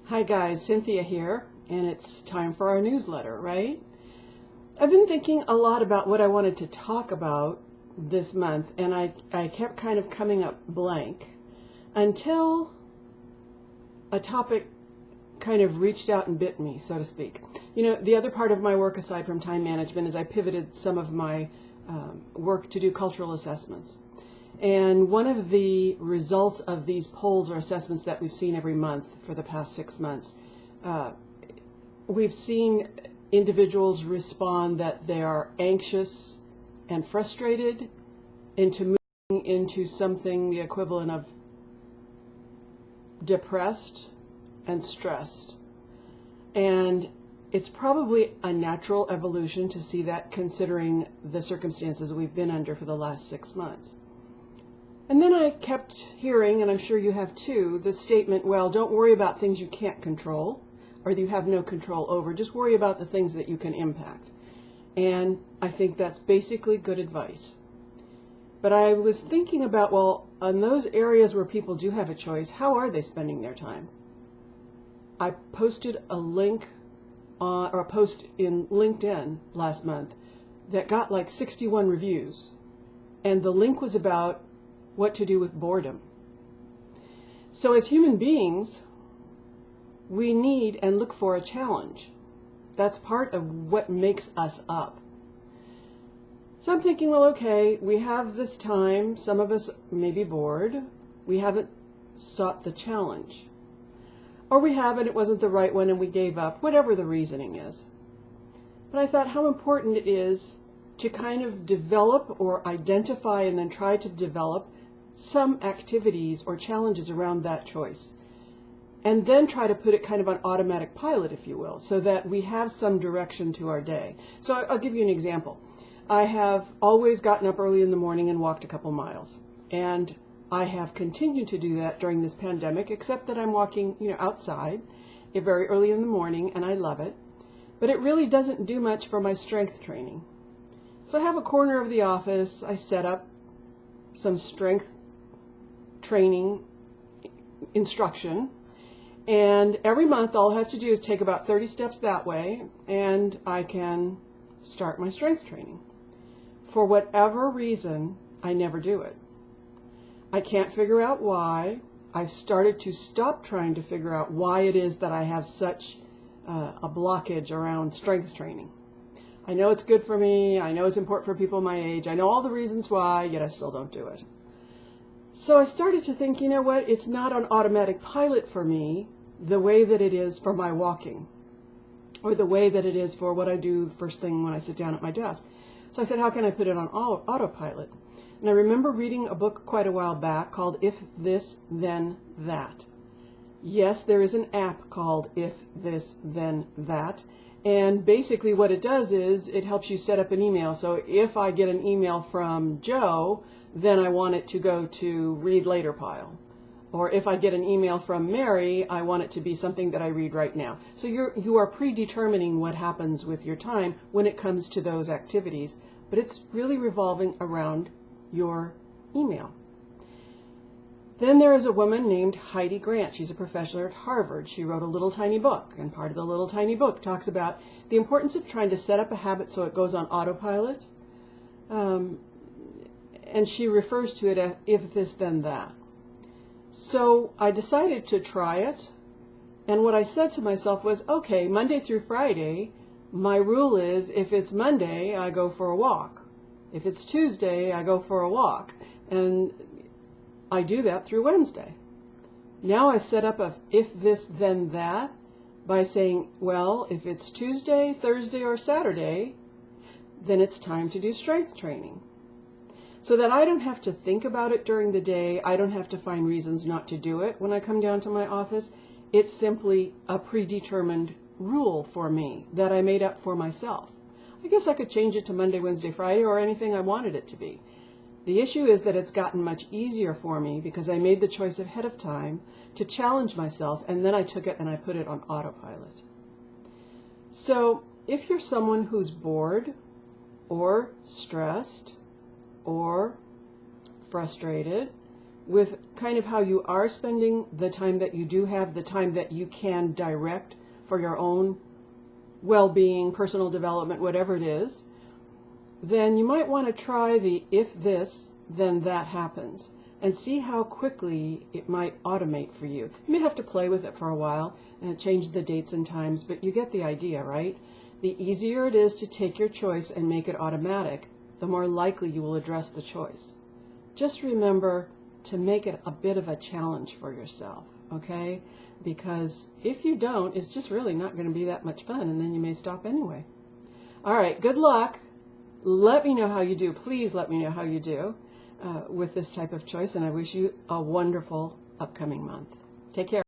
Hi guys, Cynthia here, and it's time for our newsletter, right? I've been thinking a lot about what I wanted to talk about this month, and I kept kind of coming up blank until a topic kind of reached out and bit me, so to speak. You know, the other part of my work aside from time management is I pivoted some of my work to do cultural assessments. And one of the results of these polls or assessments that we've seen every month for the past 6 months, we've seen individuals respond that they are anxious and frustrated into moving into something the equivalent of depressed and stressed. And it's probably a natural evolution to see that considering the circumstances we've been under for the last 6 months. And then I kept hearing, and I'm sure you have too, the statement, well, don't worry about things you can't control or that you have no control over. Just worry about the things that you can impact. And I think that's basically good advice. But I was thinking about, well, on those areas where people do have a choice, how are they spending their time? I posted a link or a post in LinkedIn last month that got like 61 reviews. And the link was about what to do with boredom. So as human beings, we need and look for a challenge. That's part of what makes us up. So I'm thinking, well, okay, we have this time. Some of us may be bored. We haven't sought the challenge. Or we have and it wasn't the right one and we gave up, whatever the reasoning is. But I thought how important it is to kind of develop or identify and then try to develop some activities or challenges around that choice. And then try to put it kind of on automatic pilot, if you will, so that we have some direction to our day. So I'll give you an example. I have always gotten up early in the morning and walked a couple miles. And I have continued to do that during this pandemic, except that I'm walking, outside very early in the morning, and I love it. But it really doesn't do much for my strength training. So I have a corner of the office. I set up some strength training instruction. And every month all I have to do is take about 30 steps that way, and I can start my strength training. For whatever reason, I never do it. I can't figure out why. I've started to stop trying to figure out why it is that I have such a blockage around strength training. I know it's good for me. I know it's important for people my age. I know all the reasons why, yet I still don't do it. So I started to think, you know what? It's not on automatic pilot for me the way that it is for my walking or the way that it is for what I do the first thing when I sit down at my desk. So I said, how can I put it on autopilot? And I remember reading a book quite a while back called If This, Then That. Yes, there is an app called If This, Then That. And basically what it does is it helps you set up an email. So if I get an email from Joe, then I want it to go to read later pile. Or if I get an email from Mary, I want it to be something that I read right now. So you are predetermining what happens with your time when it comes to those activities. But it's really revolving around your email. Then there is a woman named Heidi Grant. She's a professor at Harvard. She wrote a little tiny book, and part of the little tiny book talks about the importance of trying to set up a habit so it goes on autopilot. And she refers to it as if this, then that. So I decided to try it, and what I said to myself was, okay, Monday through Friday, my rule is if it's Monday, I go for a walk. If it's Tuesday, I go for a walk. And I do that through Wednesday. Now I set up a if this, then that by saying, well, if it's Tuesday, Thursday, or Saturday, then it's time to do strength training. So that I don't have to think about it during the day. I don't have to find reasons not to do it when I come down to my office. It's simply a predetermined rule for me that I made up for myself. I guess I could change it to Monday, Wednesday, Friday, or anything I wanted it to be. The issue is that it's gotten much easier for me because I made the choice ahead of time to challenge myself, and then I took it and I put it on autopilot. So if you're someone who's bored or stressed or frustrated with kind of how you are spending the time that you do have, the time that you can direct for your own well-being, personal development, whatever it is, then you might want to try the if this, then that happens, and see how quickly it might automate for you. You may have to play with it for a while and change the dates and times, but you get the idea, right? The easier it is to take your choice and make it automatic, the more likely you will address the choice. Just remember to make it a bit of a challenge for yourself, okay? Because if you don't, it's just really not going to be that much fun, and then you may stop anyway. All right, good luck. Let me know how you do. Please let me know how you do with this type of choice, and I wish you a wonderful upcoming month. Take care.